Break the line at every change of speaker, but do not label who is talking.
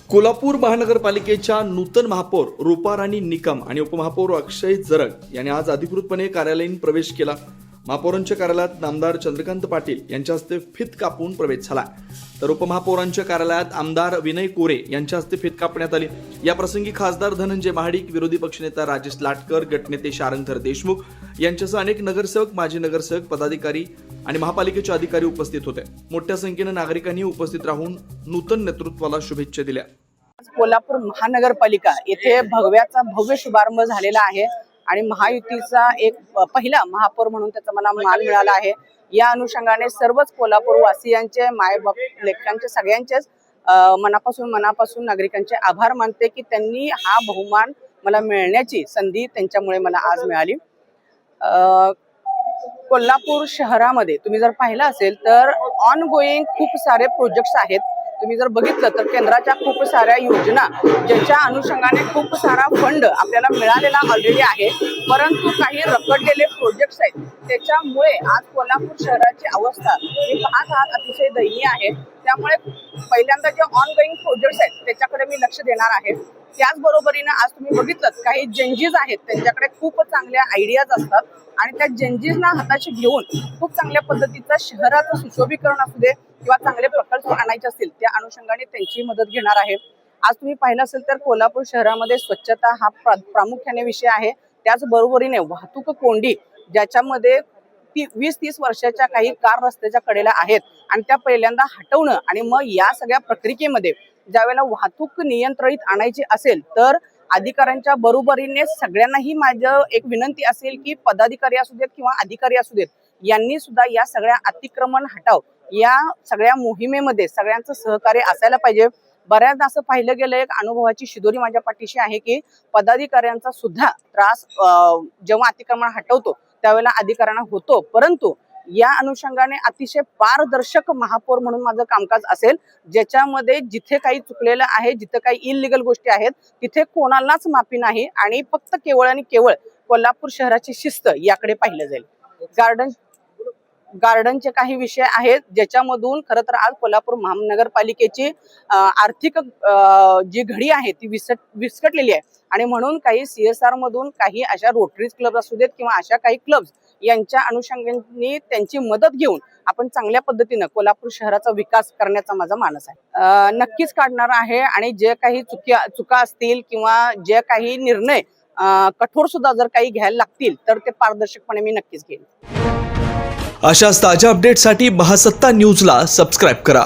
कोल्हापूर महानगरपालिकेच्या नूतन महापौर रूपाराणी निकम आणि उपमहापौर अक्षय जरग यांनी आज अधिकृतपणे कार्यालयीन प्रवेश केला। महापौरांच्या कार्यालयात नामदार चंद्रकांत पाटील यांच्या हस्ते फित कापून प्रवेश झाला, तर उपमहापौरांच्या कार्यालयात आमदार विनय कोरे यांच्या हस्ते फित कापण्यात आली। या प्रसंगी खासदार धनंजय महाडिक, विरोधी पक्षनेता राजेश लाटकर, गटनेते शारंगधर देशमुख यांच्यासह अनेक नगरसेवक, माजी नगरसेवक, पदाधिकारी आणि महापालिकेचे अधिकारी उपस्थित होते। मोठ्या संख्येने नागरिकांनी उपस्थित राहून नूतन नेतृत्वाला शुभेच्छा दिल्या।
कोल्हापूर महानगरपालिका येथे भव्य शुभारंभ झालेला आहे आणि महायुतीचा एक पहिला महापौर म्हणून त्याचा मला मान मिळाला आहे। या अनुषंगाने सर्वच कोल्हापूर वासियांचे, मायबाप लेखांचे, सगळ्यांचेच मनापासून नागरिकांचे आभार मानते की त्यांनी हा बहुमान मला मिळण्याची संधी त्यांच्यामुळे मला आज मिळाली। कोल्हापूर शहरामध्ये तुम्ही जर पाहिलं असेल तर ऑनगोईंग खूप सारे प्रोजेक्ट्स आहेत। तुम्ही जर बघितलं तर केंद्राच्या खूप साऱ्या योजना ज्याच्या अनुषंगाने खूप सारा फंड आपल्याला मिळालेला ऑलरेडी आहे, परंतु काही रखडलेले प्रोजेक्ट्स आहेत, त्याच्यामुळे आज कोल्हापूर शहराची अवस्था ही पाहत आहात अतिशय दयनीय आहे। त्यामुळे पहिल्यांदा जे ऑनगोईंग प्रोजेक्ट्स आहेत त्याच्याकडे मी लक्ष देणार आहे। त्याचबरोबरीने आज तुम्ही बघितलं काही जंजीज आहेत, त्यांच्याकडे खूप चांगल्या आयडियाज असतात आणि त्या जंजीजना हाताशी घेऊन खूप चांगल्या पद्धतीचं शहराचं सुशोभीकरण असू दे किंवा चांगले प्रकल्प आणायचे असतील त्या अनुषंगाने त्यांची मदत घेणार आहे। आज तुम्ही पाहिलं असेल तर कोल्हापूर शहरामध्ये स्वच्छता हा प्रामुख्याने विषय आहे। त्याचबरोबरीने वाहतूक कोंडी ज्याच्यामध्ये 20-30 वर्षाच्या काही कार रस्त्याच्या कडेला आहेत आणि त्या पहिल्यांदा हटवणं आणि मग या सगळ्या प्रक्रियेमध्ये ज्यावेळेला वाहतूक नियंत्रित आणायची असेल तर अधिकाऱ्यांच्या बरोबरीने सगळ्यांनाही माझं एक विनंती असेल की पदाधिकारी असू देत किंवा अधिकारी असू देत यांनी सुद्धा या सगळ्या अतिक्रमण हटाव या सगळ्या मोहिमेमध्ये सगळ्यांचं सहकार्य असायला पाहिजे। बऱ्याचदा असं पाहिलं गेलं, एक अनुभवाची शिदोरी माझ्या पाठीशी आहे की पदाधिकाऱ्यांचा सुद्धा त्रास जेव्हा अतिक्रमण हटवतो त्यावेळेला अधिकाऱ्यांना होतो, परंतु या अनुषंगाने अतिशय पारदर्शक महापौर म्हणून माझं कामकाज असेल, ज्याच्यामध्ये जिथे काही चुकलेलं आहे, जिथे काही इलिगल गोष्टी आहेत तिथे कोणालाच माफी नाही आणि फक्त केवळ आणि केवळ कोल्हापूर शहराची शिस्त याकडे पाहिलं जाईल। गार्डनचे काही विषय आहेत ज्याच्यामधून खरं तर आज कोल्हापूर महानगरपालिकेची आर्थिक जी घडी आहे ती विस्कटलेली आहे आणि म्हणून काही CSR मधून काही अशा रोटरीज क्लब असू देत किंवा अशा काही क्लब्स यांच्या अनुषंगाने त्यांची मदत घेऊन आपण चांगल्या पद्धतीनं कोल्हापूर शहराचा विकास करण्याचा माझा मानस आहे। नक्कीच काढणार आहे आणि जे काही चुका असतील किंवा जे काही निर्णय कठोर सुद्धा जर काही घ्यायला लागतील तर ते पारदर्शकपणे मी नक्कीच घेईन।
अशाच ताज्या अपडेटसाठी महासत्ता न्यूजला सबस्क्राईब करा।